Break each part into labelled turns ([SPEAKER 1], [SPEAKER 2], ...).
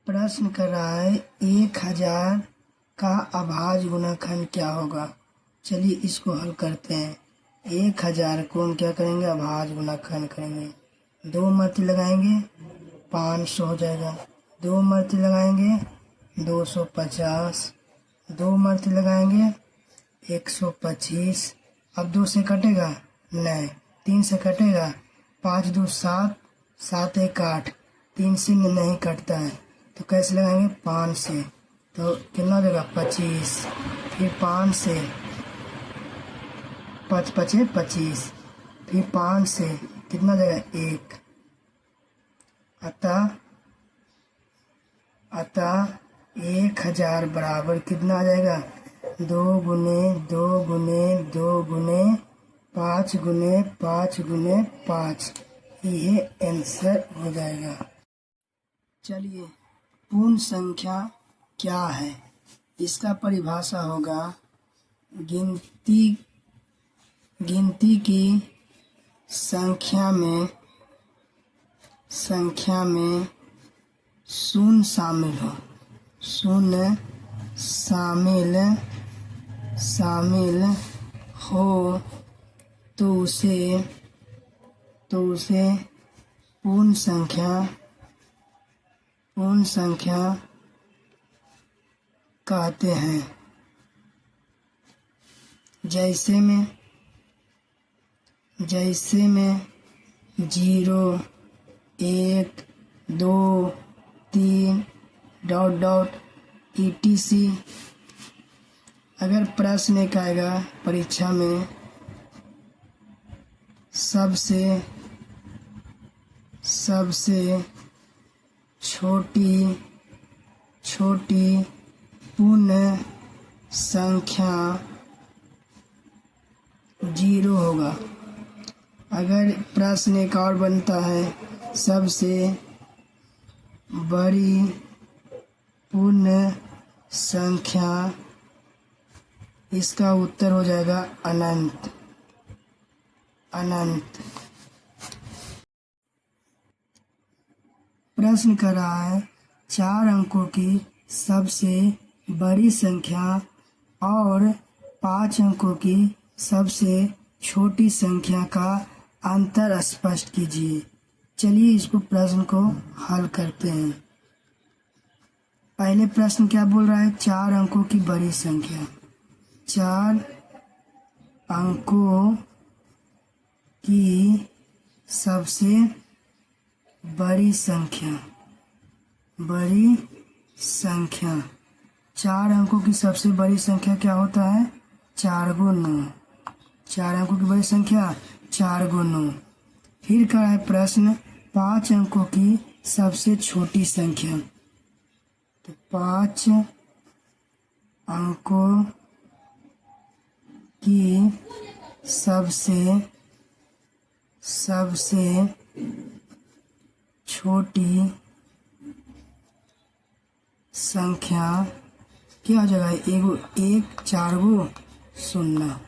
[SPEAKER 1] प्रश्न कर रहा है 1000 का अभाज्य गुणनखंड क्या होगा। चलिए इसको हल करते हैं। 1000 को हम क्या करेंगे, अभाज्य गुणनखंड करेंगे। 2 मर्ती लगाएंगे 500 हो जाएगा। 2 मर्ती लगाएंगे 250। 2 मर्ती लगाएंगे 125। अब 2 से कटेगा नहीं, 3 से कटेगा। 5 2 7, 7 1 8, 3 से नहीं कटता है तो कैसे लगाएंगे, 5 से। तो कितना हो जाएगा 25। फिर 5 से 5 5 25, फिर 5 से कितना हो जाएगा 1। अतः 1000 बराबर कितना आ जाएगा, 2 गुने 2 गुने 2 गुने 5 गुने 5 गुने 5। ये आंसर हो जाएगा। चलिए पूर्ण संख्या क्या है, इसका परिभाषा होगा गिनती की संख्या में शून्य शामिल हो। शून्य शामिल हो तो उसे पूर्ण संख्या कहते हैं। जैसे में 0 1 2 3 ... etc। अगर प्रश्न एक आएगा परीक्षा में, सबसे छोटी पूर्ण संख्या 0 होगा। अगर प्रश्न एक और बनता है, सबसे बड़ी पूर्ण संख्या, इसका उत्तर हो जाएगा अनंत। प्रश्न कर रहा है 4 अंकों की सबसे बड़ी संख्या और 5 अंकों की सबसे छोटी संख्या का अंतर स्पष्ट कीजिए। चलिए इसको प्रश्न को हल करते हैं। पहले प्रश्न क्या बोल रहा है, 4 अंकों की बड़ी संख्या। 4 अंकों की सबसे बड़ी संख्या। 4 अंकों की सबसे बड़ी संख्या क्या होता है, 4 × 9। 4 अंकों की बड़ी संख्या 4 × 9। फिर क्या है प्रश्न, 5 अंकों की सबसे छोटी संख्या। तो 5 अंकों की सबसे छोटी संख्या क्या हो जाएगा, 1 4 गो 0।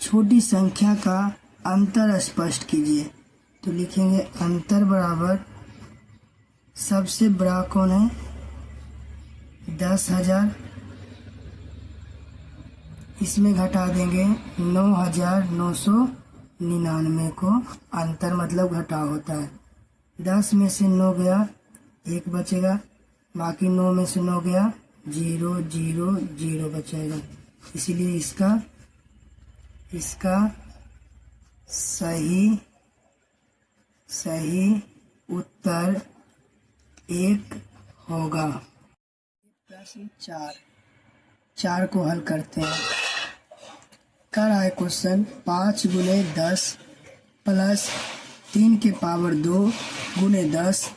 [SPEAKER 1] छोटी संख्या का अंतर स्पष्ट कीजिए। तो लिखेंगे अंतर बराबर, सबसे बड़ा कौन है, 10,000। इसमें घटा देंगे 9,999 को। अंतर मतलब घटाव होता है। 10 में से 9 गया, 1 बचेगा। बाकी 9 में से 9 गया, 0 0 0 बचेगा। इसलिए इसका सही उत्तर 1 होगा। प्रश्न 4 को हल करते हैं। कर रहा है क्वेश्चन, 5 × 10 प्लस 3 के पावर 2 × 10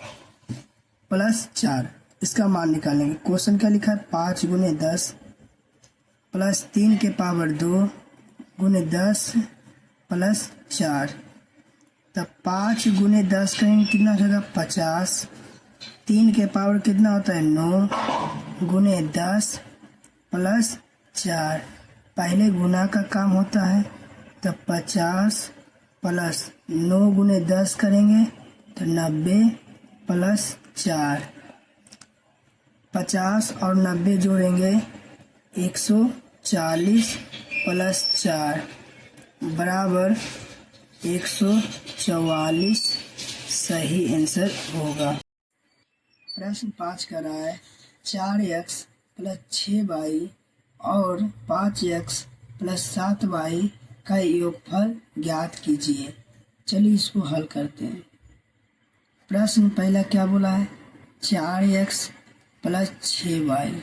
[SPEAKER 1] प्लस 4, इसका मान निकालेंगे। क्वेश्चन क्या लिखा है, 5 × 10 प्लस 3 के पावर 2 × 10 प्लस 4। तब 5 × 10 करेंगे कितना हो जाएगा, 50। 3 के पावर कितना होता है, 9 × 10 प्लस 4। पहले गुना का काम होता है, तब 50 प्लस 9 × 10 करेंगे तो 90 प्लस 4। 50 और 90 जोड़ेंगे 140 प्लस 4 बराबर 144 सही आंसर होगा। प्रश्न 5 का रहा है 4x प्लस 6y और 5x प्लस 7y का योगफल ज्ञात कीजिए। चलिए इसको हल करते हैं। प्रश्न पहला क्या बोला है 4x प्लस 6y।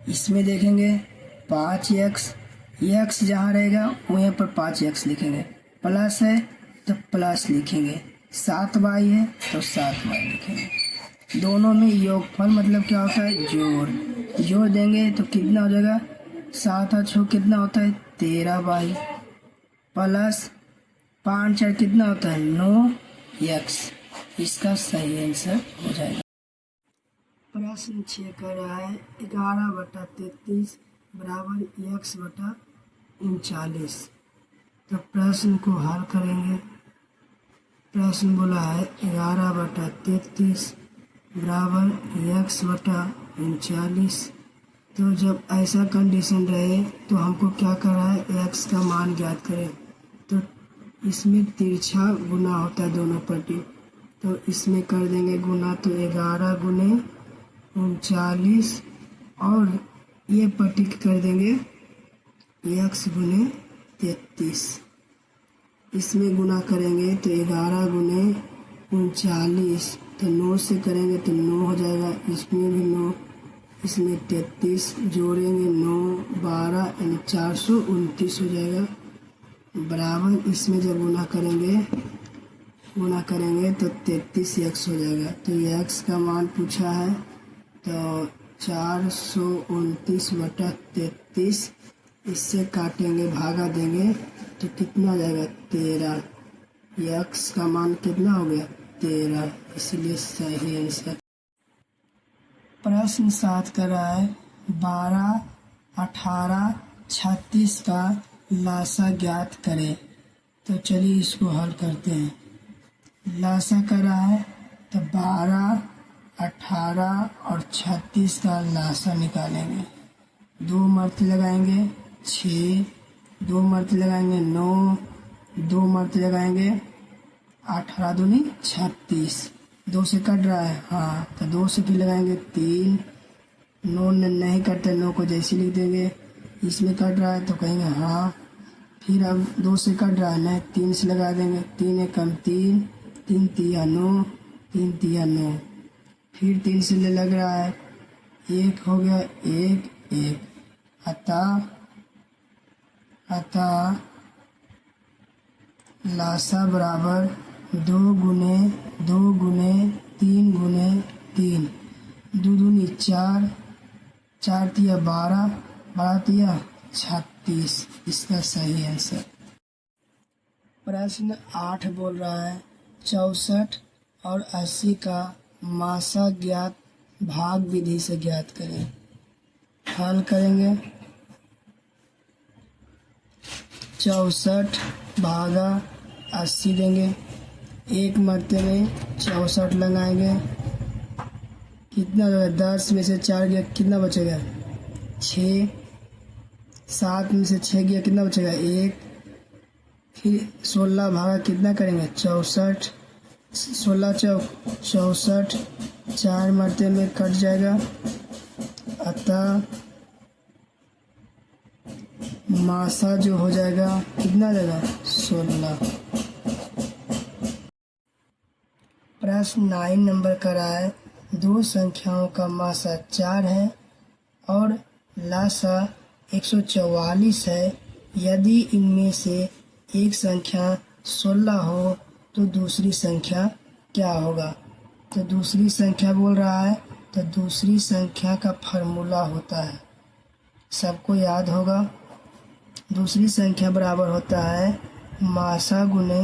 [SPEAKER 1] इसमें देखेंगे 5x x जहाँ रहेगा वहीं पर 5x लिखेंगे, प्लस है तो प्लस लिखेंगे, 7y है तो 7y लिखेंगे। दोनों में योगफल मतलब क्या होता है जोड़। जोड़ देंगे तो कितना हो जाएगा 7 और 6 कितना होता है 13y प्लस 5 4 कितना होता है 9x। इसका सही आंसर हो जाएगा। प्रश्न 6 कर रहा है 11/33 बराबर x/39। तो प्रश्न को हल करेंगे। प्रश्न बोला है 11/33 बराबर x/39। तो जब ऐसा कंडीशन रहे तो हमको क्या करना है x का मान ज्ञात करें। तो इसमें तिरछा गुना होता है दोनों पट्टी, तो इसमें कर देंगे गुना, तो 11 गुने 39 और ये पट्टी कर देंगे x गुने 33। इसमें गुना करेंगे तो 11 गुने 39 तो 9 से करेंगे तो 9 हो जाएगा, इसमें भी 9, इसमें 33 जोड़ेंगे 9 12 यानी 429 हो जाएगा बराबर। इसमें जब गुना करेंगे तो 33x हो जाएगा। तो x का मान पूछा है तो 429/33 इससे काटेंगे भागा देंगे तो कितना आ जाएगा 13। x का मान कितना हो गया 13, इसलिए सही आंसर। प्रश्न 7 कर रहा है 12 18 36 का लासा ज्ञात करें। तो चलिए इसको हल करते हैं। लासा कर रहा है तो 12 18 और 36 का लासा निकालेंगे। 2 मर्ते लगाएंगे 6, 2 मर्ते लगाएंगे 9, 2 मर्ते लगाएंगे 18 दूनी 36। 2 से कट रहा है हाँ, तो 2 से फिर लगाएंगे 3, 9 नहीं कटते 9 को जैसे लिख देंगे। इसमें कट रहा है तो कहेंगे हाँ, फिर अब 2 से कट रहा है नहीं 3 से लगा देंगे, 3 एकम 3, 3 तिया 9, 3 तिया 9। फिर 3 से लग रहा है 1 हो गया 1 1, अतः लासा बराबर 2 गुने 3 गुने 3, 2 दूनी 4, 4 तिया 12, 12 तिया 36। इसका सही आंसर। प्रश्न 8 बोल रहा है 64 और 80 का मासा ज्ञात भाग विधि से ज्ञात करें। हल करेंगे 64 भागा 80 देंगे, एक मरते में 64 लगाएंगे, कितना 10 में से 4 गया कितना बचेगा 6, 7 में से 6 गया कितना बचेगा 1, फिर 16 भागा कितना करेंगे 64, 16 चौक 64, 4 मरते में कट जाएगा, अतः मासा जो हो जाएगा कितना जाएगा 16। प्रश्न 9 नंबर का रहा है 2 संख्याओं का मासा 4 है और लासा 144 है। यदि इनमें से एक संख्या 16 हो तो दूसरी संख्या क्या होगा। तो दूसरी संख्या बोल रहा है तो दूसरी संख्या का फार्मूला होता है, सबको याद होगा। दूसरी संख्या बराबर होता है मासा गुने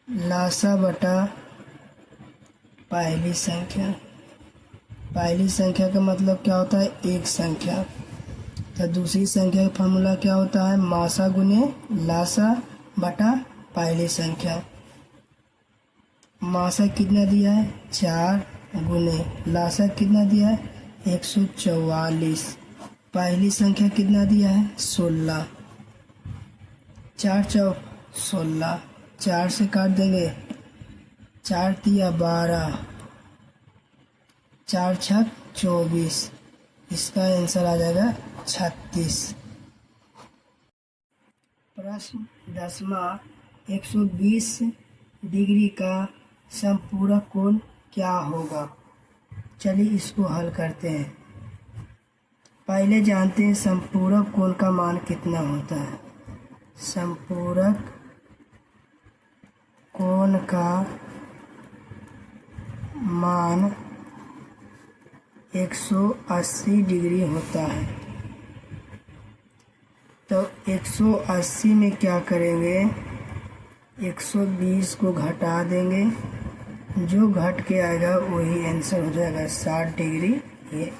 [SPEAKER 1] लासा बटा पहली संख्या। पहली संख्या का मतलब क्या होता है एक संख्या, तो दूसरी संख्या का फार्मूला क्या होता है मासा गुने लासा बटा पहली संख्या। मासक कितना दिया है 4 गुने लासक कितना दिया है 144। पहली संख्या कितना दिया है 16। 4 चौक 16, 4 से काट देंगे, 4 तिया 12, 4 छक 24। इसका आंसर आ जाएगा 36। प्रश्न 10वां 120 डिग्री का समपूरक कोण क्या होगा। चलिए इसको हल करते हैं। पहले जानते हैं समपूरक कोण का मान कितना होता है। समपूरक कोण का मान 180 डिग्री होता है। तो 180 में क्या करेंगे 120 को घटा देंगे, जो घट के आएगा वही आंसर हो जाएगा 60 डिग्री। ये